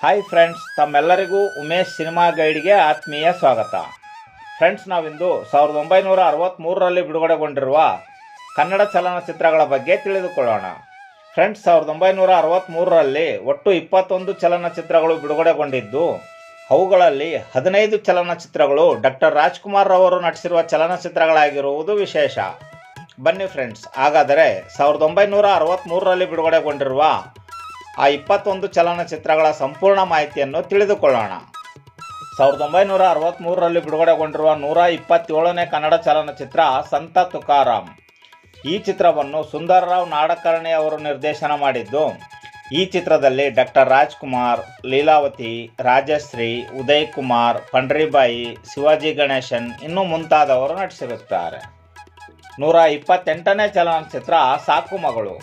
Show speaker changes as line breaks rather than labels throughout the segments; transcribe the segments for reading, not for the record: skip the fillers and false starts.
Hi friends, ತಮ್ಮೆಲ್ಲರಿಗೂ Umesh cinema ಗೈಡ್ಗೆ ಆತ್ಮೀಯ ಸ್ವಾಗತ. ಫ್ರೆಂಡ್ಸ್, ನಾವಿಂದು 1963ರಲ್ಲಿ ಬಿಡುಗಡೆಗೊಂಡಿರುವ ಕನ್ನಡ ಚಲನಚಿತ್ರಗಳ ಬಗ್ಗೆ ತಿಳಿದುಕೊಳ್ಳೋಣ. ಫ್ರೆಂಡ್ಸ್, 1963ರಲ್ಲಿ ಒಟ್ಟು 21 ಚಲನಚಿತ್ರಗಳು ಬಿಡುಗಡೆಗೊಂಡಿದ್ದು, ಅವುಗಳಲ್ಲಿ 15 ಚಲನಚಿತ್ರಗಳು ಡಾಕ್ಟರ್ ರಾಜ್ಕುಮಾರ್ ಅವರು ನಟಿಸಿರುವ ಚಲನಚಿತ್ರಗಳಾಗಿರುವುದು ವಿಶೇಷ. ಬನ್ನಿ ಫ್ರೆಂಡ್ಸ್, ಹಾಗಾದರೆ 1963ರಲ್ಲಿ ಬಿಡುಗಡೆಗೊಂಡಿರುವ ಆ 21 ಚಲನಚಿತ್ರಗಳ ಸಂಪೂರ್ಣ ಮಾಹಿತಿಯನ್ನು ತಿಳಿದುಕೊಳ್ಳೋಣ. 1963ರಲ್ಲಿ ಬಿಡುಗಡೆಗೊಂಡಿರುವ 127ನೇ ಕನ್ನಡ ಚಲನಚಿತ್ರ ಸಂತ ತುಕಾರಾಮ್. ಈ ಚಿತ್ರವನ್ನು ಸುಂದರರಾವ್ ನಾಡಕರ್ಣಿ ಅವರು ನಿರ್ದೇಶನ ಮಾಡಿದ್ದು, ಈ ಚಿತ್ರದಲ್ಲಿ ಡಾಕ್ಟರ್ ರಾಜ್ಕುಮಾರ್, ಲೀಲಾವತಿ, ರಾಜಶ್ರೀ, ಉದಯ್ ಕುಮಾರ್, ಪಂಡ್ರಿಬಾಯಿ, ಶಿವಾಜಿ ಗಣೇಶನ್ ಇನ್ನೂ ಮುಂತಾದವರು ನಟಿಸಿರುತ್ತಾರೆ. 128ನೇ ಚಲನಚಿತ್ರ ಸಾಕು ಮಗಳು.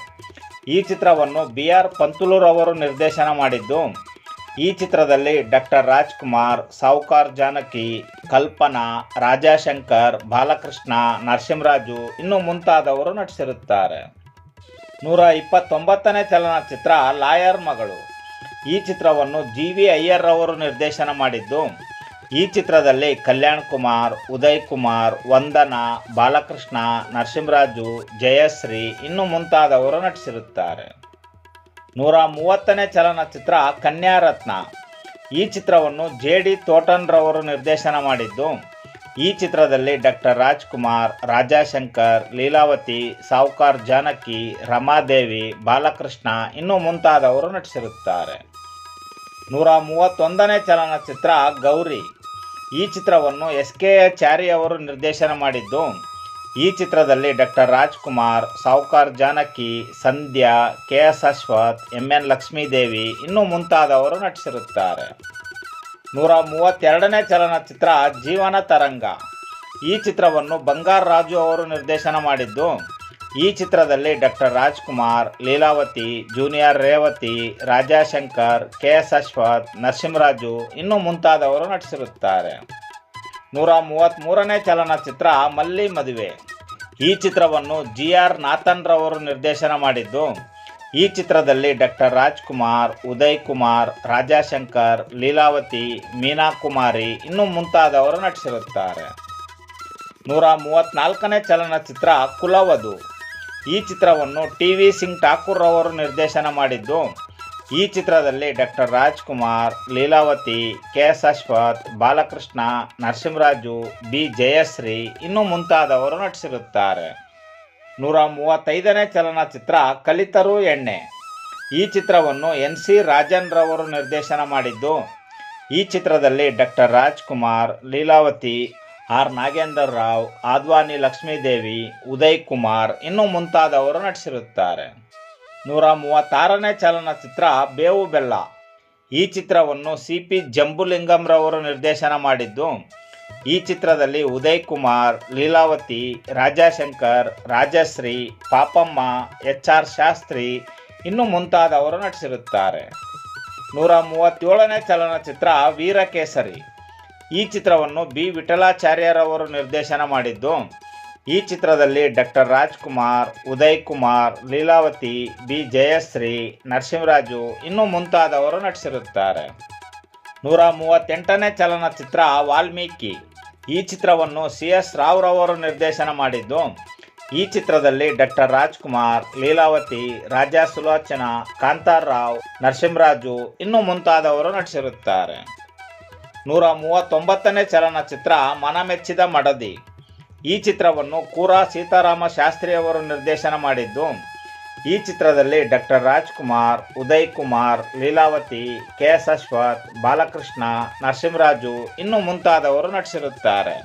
ಈ ಚಿತ್ರವನ್ನು BR ಪಂತುಲೂರವರು ನಿರ್ದೇಶನ ಮಾಡಿದ್ದು, ಈ ಚಿತ್ರದಲ್ಲಿ ಡಾಕ್ಟರ್ ರಾಜ್ಕುಮಾರ್, ಸಾವುಕಾರ್ ಜಾನಕಿ, ಕಲ್ಪನಾ, ರಾಜಾಶಂಕರ್, ಬಾಲಕೃಷ್ಣ, ನರಸಿಂಹರಾಜು ಇನ್ನೂ ಮುಂತಾದವರು ನಟಿಸಿರುತ್ತಾರೆ. 129ನೇ ಚಲನಚಿತ್ರ ಲಾಯರ್ ಮಗಳು. ಈ ಚಿತ್ರವನ್ನು GV ಅಯ್ಯರ್ ಅವರು ನಿರ್ದೇಶನ ಮಾಡಿದ್ದು, ಈ ಚಿತ್ರದಲ್ಲಿ ಕಲ್ಯಾಣ್ ಕುಮಾರ್, ಉದಯ್ ಕುಮಾರ್, ವಂದನಾ, ಬಾಲಕೃಷ್ಣ, ನರಸಿಂಹರಾಜು, ಜಯಶ್ರೀ ಇನ್ನೂ ಮುಂತಾದವರು ನಟಿಸಿರುತ್ತಾರೆ. 130ನೇ ಚಲನಚಿತ್ರ ಕನ್ಯಾರತ್ನ. ಈ ಚಿತ್ರವನ್ನು JD ತೋಟನ್ರವರು ನಿರ್ದೇಶನ ಮಾಡಿದ್ದು, ಈ ಚಿತ್ರದಲ್ಲಿ ಡಾಕ್ಟರ್ ರಾಜ್ಕುಮಾರ್, ರಾಜಾಶಂಕರ್, ಲೀಲಾವತಿ, ಸಾವುಕಾರ್ ಜಾನಕಿ, ರಮಾದೇವಿ, ಬಾಲಕೃಷ್ಣ ಇನ್ನೂ ಮುಂತಾದವರು ನಟಿಸಿರುತ್ತಾರೆ. 131ನೇ ಚಲನಚಿತ್ರ ಗೌರಿ. ಈ ಚಿತ್ರವನ್ನು SK ಚಾರಿ ಅವರು ನಿರ್ದೇಶನ ಮಾಡಿದ್ದು, ಈ ಚಿತ್ರದಲ್ಲಿ ಡಾಕ್ಟರ್ ರಾಜ್ಕುಮಾರ್, ಸಾವುಕಾರ್ ಜಾನಕಿ, ಸಂಧ್ಯಾ, KS ಅಶ್ವಥ್, MN ಲಕ್ಷ್ಮೀದೇವಿ ಇನ್ನೂ ಮುಂತಾದವರು ನಟಿಸಿರುತ್ತಾರೆ. 132ನೇ ಚಲನಚಿತ್ರ ಜೀವನ ತರಂಗ. ಈ ಚಿತ್ರವನ್ನು ಬಂಗಾರ್ ರಾಜು ಅವರು ನಿರ್ದೇಶನ ಮಾಡಿದ್ದು, ಈ ಚಿತ್ರದಲ್ಲಿ doctor Rajkumar, Leelavathi, junior Revathi, Rajashankar, KS Ashwath, Narasimharaju ಇನ್ನೂ ಮುಂತಾದವರು ನಟಿಸಿರುತ್ತಾರೆ. 133ನೇ ಚಲನಚಿತ್ರ ಮಲ್ಲಿ ಮದುವೆ. ಈ ಚಿತ್ರವನ್ನು GR ನಾಥನ್ರವರು ನಿರ್ದೇಶನ ಮಾಡಿದ್ದು, ಈ ಚಿತ್ರದಲ್ಲಿ ಡಾಕ್ಟರ್ ರಾಜ್ಕುಮಾರ್, ಉದಯ್ ಕುಮಾರ್, ರಾಜಾಶಂಕರ್, ಲೀಲಾವತಿ, ಮೀನಾ ಕುಮಾರಿ ಇನ್ನೂ ಮುಂತಾದವರು ನಟಿಸಿರುತ್ತಾರೆ. 134ನೇ ಚಲನಚಿತ್ರ ಕುಲವಧು. ಈ ಚಿತ್ರವನ್ನು TV ಸಿಂಗ್ ಠಾಕೂರ್ ಅವರು ನಿರ್ದೇಶನ ಮಾಡಿದ್ದು, ಈ ಚಿತ್ರದಲ್ಲಿ doctor Rajkumar, Leelavathi, KS Ashwath, Balakrishna, Narasimharaju, B Jayashree ಇನ್ನೂ ಮುಂತಾದವರು ನಟಿಸಿರುತ್ತಾರೆ. 135ನೇ ಚಲನಚಿತ್ರ ಕಲಿತರು ಎಣ್ಣೆ. ಈ ಚಿತ್ರವನ್ನು NC ರಾಜನ್ ರವರು ನಿರ್ದೇಶನ ಮಾಡಿದ್ದು, ಈ ಚಿತ್ರದಲ್ಲಿ ಡಾಕ್ಟರ್ ರಾಜ್ಕುಮಾರ್, ಲೀಲಾವತಿ, R ನಾಗೇಂದರ್ ರಾವ್, ಆದ್ವಾನಿ ಲಕ್ಷ್ಮೀದೇವಿ, ಉದಯ್ ಕುಮಾರ್ ಇನ್ನೂ ಮುಂತಾದವರು ನಟಿಸಿರುತ್ತಾರೆ. 136ನೇ ಚಲನಚಿತ್ರ ಬೇವು ಬೆಲ್ಲ. ಈ ಚಿತ್ರವನ್ನು CP ಜಂಬುಲಿಂಗಂರವರು ನಿರ್ದೇಶನ ಮಾಡಿದ್ದು, ಈ ಚಿತ್ರದಲ್ಲಿ ಉದಯ್ ಕುಮಾರ್, ಲೀಲಾವತಿ, ರಾಜಾಶಂಕರ್, ರಾಜಶ್ರೀ, ಪಾಪಮ್ಮ, HR ಶಾಸ್ತ್ರಿ ಇನ್ನೂ ಮುಂತಾದವರು ನಟಿಸಿರುತ್ತಾರೆ. 137ನೇ ಚಲನಚಿತ್ರ ವೀರಕೇಸರಿ. ಈ ಚಿತ್ರವನ್ನು B ವಿಠಲಾಚಾರ್ಯರವರು ನಿರ್ದೇಶನ ಮಾಡಿದ್ದು, ಈ ಚಿತ್ರದಲ್ಲಿ ಡಾಕ್ಟರ್ ರಾಜ್ಕುಮಾರ್, ಉದಯ್ ಕುಮಾರ್, ಲೀಲಾವತಿ, B ಜಯಶ್ರೀ, ನರಸಿಂಹರಾಜು ಇನ್ನೂ ಮುಂತಾದವರು ನಟಿಸಿರುತ್ತಾರೆ. 138ನೇ ಚಲನಚಿತ್ರ ವಾಲ್ಮೀಕಿ. ಈ ಚಿತ್ರವನ್ನು CS ರಾವ್ ರವರು ನಿರ್ದೇಶನ ಮಾಡಿದ್ದು, ಈ ಚಿತ್ರದಲ್ಲಿ ಡಾಕ್ಟರ್ ರಾಜ್ಕುಮಾರ್, ಲೀಲಾವತಿ, ರಾಜಾ ಸುಲೋಚನಾ, ಕಾಂತಾರ್ ರಾವ್, ನರಸಿಂಹರಾಜು ಇನ್ನೂ ಮುಂತಾದವರು ನಟಿಸಿರುತ್ತಾರೆ. 139ನೇ ಚಲನಚಿತ್ರ ಮನಮೆಚ್ಚಿದ ಮಡದಿ. ಈ ಚಿತ್ರವನ್ನು ಕೂರಾ ಸೀತಾರಾಮ ಶಾಸ್ತ್ರಿಯವರು ನಿರ್ದೇಶನ ಮಾಡಿದ್ದು, ಈ ಚಿತ್ರದಲ್ಲಿ ಡಾಕ್ಟರ್ ರಾಜ್ಕುಮಾರ್, ಉದಯ್ ಕುಮಾರ್, ಲೀಲಾವತಿ, KS ಅಶ್ವಥ್, ಬಾಲಕೃಷ್ಣ, ನರಸಿಂಹರಾಜು ಇನ್ನೂ ಮುಂತಾದವರು ನಟಿಸಿರುತ್ತಾರೆ.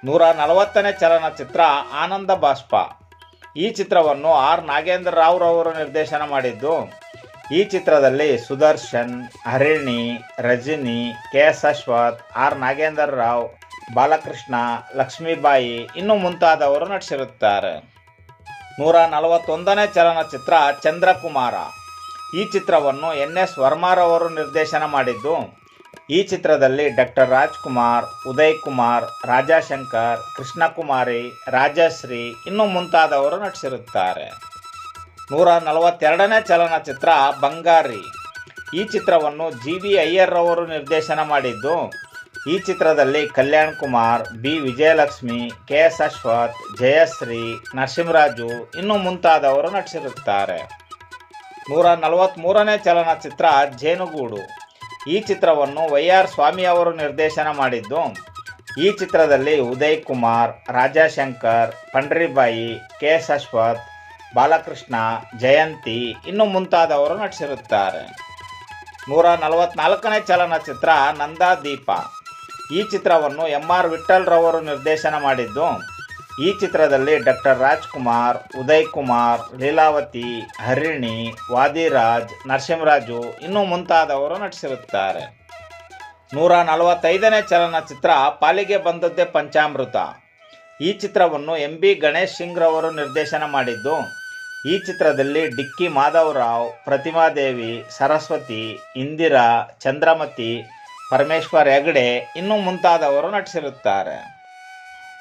140ನೇ ಚಲನಚಿತ್ರ ಆನಂದ ಬಾಷ್ಪ. ಈ ಚಿತ್ರವನ್ನು R ನಾಗೇಂದ್ರ ರಾವ್ ರವರು ನಿರ್ದೇಶನ ಮಾಡಿದ್ದು, ಈ ಚಿತ್ರದಲ್ಲಿ ಸುದರ್ಶನ್, ಹರಿಣಿ, ರಜನಿ, KS ಅಶ್ವಥ್, R ನಾಗೇಂದರ್ ರಾವ್, ಬಾಲಕೃಷ್ಣ, ಲಕ್ಷ್ಮೀಬಾಯಿ ಇನ್ನೂ ಮುಂತಾದವರು ನಟಿಸಿರುತ್ತಾರೆ. 141ನೇ ಚಲನಚಿತ್ರ ಚಂದ್ರಕುಮಾರ. ಈ ಚಿತ್ರವನ್ನು NS ವರ್ಮಾರವರು ನಿರ್ದೇಶನ ಮಾಡಿದ್ದು, ಈ ಚಿತ್ರದಲ್ಲಿ ಡಾಕ್ಟರ್ ರಾಜ್ಕುಮಾರ್, ಉದಯ್ ಕುಮಾರ್, ರಾಜಾಶಂಕರ್, ಕೃಷ್ಣಕುಮಾರಿ, ರಾಜಶ್ರೀ ಇನ್ನೂ ಮುಂತಾದವರು ನಟಿಸಿರುತ್ತಾರೆ. 142ನೇ ಚಲನಚಿತ್ರ ಬಂಗಾರಿ. ಈ ಚಿತ್ರವನ್ನು ಜಿ.ವಿ. ಅಯ್ಯರ್ ಅವರು ನಿರ್ದೇಶನ ಮಾಡಿದ್ದು, ಈ ಚಿತ್ರದಲ್ಲಿ ಕಲ್ಯಾಣ್ ಕುಮಾರ್, ಬಿ. ವಿಜಯಲಕ್ಷ್ಮಿ, ಕೆ.ಎಸ್. ಅಶ್ವಥ್, ಜಯಶ್ರೀ, ನರಸಿಂಹರಾಜು ಇನ್ನೂ ಮುಂತಾದವರು ನಟಿಸಿರುತ್ತಾರೆ. 143ನೇ ಚಲನಚಿತ್ರ ಜೇನುಗೂಡು. ಈ ಚಿತ್ರವನ್ನು ವೈ.ಆರ್. ಸ್ವಾಮಿ ಅವರು ನಿರ್ದೇಶನ ಮಾಡಿದ್ದು, ಈ ಚಿತ್ರದಲ್ಲಿ ಉದಯ್ ಕುಮಾರ್, ರಾಜಾಶಂಕರ್, ಪಂಡ್ರಿಬಾಯಿ, ಕೆ.ಎಸ್. ಅಶ್ವಥ್, ಬಾಲಕೃಷ್ಣ, ಜಯಂತಿ ಇನ್ನೂ ಮುಂತಾದವರು ನಟಿಸಿರುತ್ತಾರೆ. 144ನೇ ಚಲನಚಿತ್ರ ನಂದಾದೀಪ. ಈ ಚಿತ್ರವನ್ನು ಎಂ.ಆರ್. ವಿಠ್ಠಲ್ ರವರು ನಿರ್ದೇಶನ ಮಾಡಿದ್ದು, ಈ ಚಿತ್ರದಲ್ಲಿ ಡಾಕ್ಟರ್ ರಾಜ್ಕುಮಾರ್, ಉದಯ್ ಕುಮಾರ್, ಲೀಲಾವತಿ, ಹರಿಣಿ, ವಾದಿರಾಜ್, ನರಸಿಂಹರಾಜು ಇನ್ನೂ ಮುಂತಾದವರು ನಟಿಸಿರುತ್ತಾರೆ. 145ನೇ ಚಲನಚಿತ್ರ ಪಾಲಿಗೆ ಬಂದದ್ದೇ ಪಂಚಾಮೃತ. ಈ ಚಿತ್ರವನ್ನು ಎಂ.ಬಿ. ಗಣೇಶ್ ಸಿಂಗ್ ರವರು ನಿರ್ದೇಶನ ಮಾಡಿದ್ದು, ಈ ಚಿತ್ರದಲ್ಲಿ ಡಿಕ್ಕಿ ಮಾಧವರಾವ್, ಪ್ರತಿಮಾದೇವಿ, ಸರಸ್ವತಿ, ಇಂದಿರಾ, ಚಂದ್ರಮತಿ, ಪರಮೇಶ್ವರ್ ಹೆಗಡೆ ಇನ್ನೂ ಮುಂತಾದವರು ನಟಿಸಿರುತ್ತಾರೆ.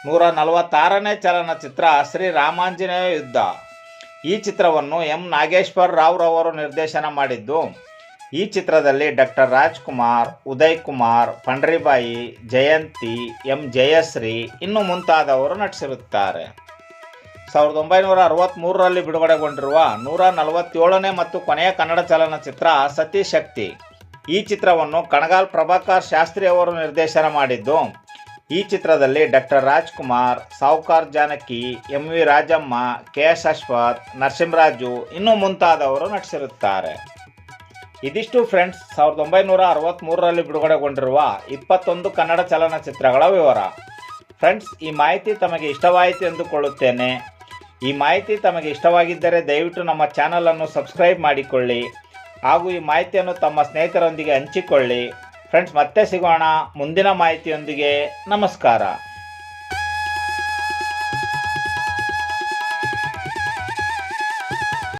146ನೇ ಚಲನಚಿತ್ರ ಶ್ರೀ ರಾಮಾಂಜನೇಯ ಯುದ್ಧ. ಈ ಚಿತ್ರವನ್ನು ಎಂ. ನಾಗೇಶ್ವರ ರಾವ್ ರವರು ನಿರ್ದೇಶನ ಮಾಡಿದ್ದು, ಈ ಚಿತ್ರದಲ್ಲಿ ಡಾಕ್ಟರ್ ರಾಜ್ಕುಮಾರ್, ಉದಯ್ ಕುಮಾರ್, ಪಂಡ್ರಿಬಾಯಿ, ಜಯಂತಿ, ಎಂ. ಜಯಶ್ರೀ ಇನ್ನೂ ಮುಂತಾದವರು ನಟಿಸಿರುತ್ತಾರೆ. 1963ರಲ್ಲಿ ಬಿಡುಗಡೆಗೊಂಡಿರುವ 147ನೇ ಮತ್ತು ಕೊನೆಯ ಕನ್ನಡ ಚಲನಚಿತ್ರ ಸತಿಶಕ್ತಿ. ಈ ಚಿತ್ರವನ್ನು ಕಣಗಾಲ್ ಪ್ರಭಾಕರ್ ಶಾಸ್ತ್ರಿ ಅವರು ನಿರ್ದೇಶನ ಮಾಡಿದ್ದು, ಈ ಚಿತ್ರದಲ್ಲಿ doctor Rajkumar, Sowcar Janaki, M. V. Rajamma, K S. Ashwath, Narasimharaju ಇನ್ನೂ ಮುಂತಾದವರು ನಟಿಸಿರುತ್ತಾರೆ. ಇದಿಷ್ಟು ಫ್ರೆಂಡ್ಸ್ 1963ರಲ್ಲಿ ಬಿಡುಗಡೆಗೊಂಡಿರುವ 21 ಕನ್ನಡ ಚಲನಚಿತ್ರಗಳ ವಿವರ. ಫ್ರೆಂಡ್ಸ್, ಈ ಮಾಹಿತಿ ತಮಗೆ ಇಷ್ಟವಾಯಿತು ಎಂದುಕೊಳ್ಳುತ್ತೇನೆ. ಈ ಮಾಹಿತಿ ತಮಗೆ ಇಷ್ಟವಾಗಿದ್ದರೆ ದಯವಿಟ್ಟು ನಮ್ಮ ಚಾನಲನ್ನು ಸಬ್ಸ್ಕ್ರೈಬ್ ಮಾಡಿಕೊಳ್ಳಿ ಹಾಗೂ ಈ ಮಾಹಿತಿಯನ್ನು ತಮ್ಮ ಸ್ನೇಹಿತರೊಂದಿಗೆ ಹಂಚಿಕೊಳ್ಳಿ. ಫ್ರೆಂಡ್ಸ್, ಮತ್ತೆ ಸಿಗೋಣ ಮುಂದಿನ ಮಾಹಿತಿಯೊಂದಿಗೆ. ನಮಸ್ಕಾರ.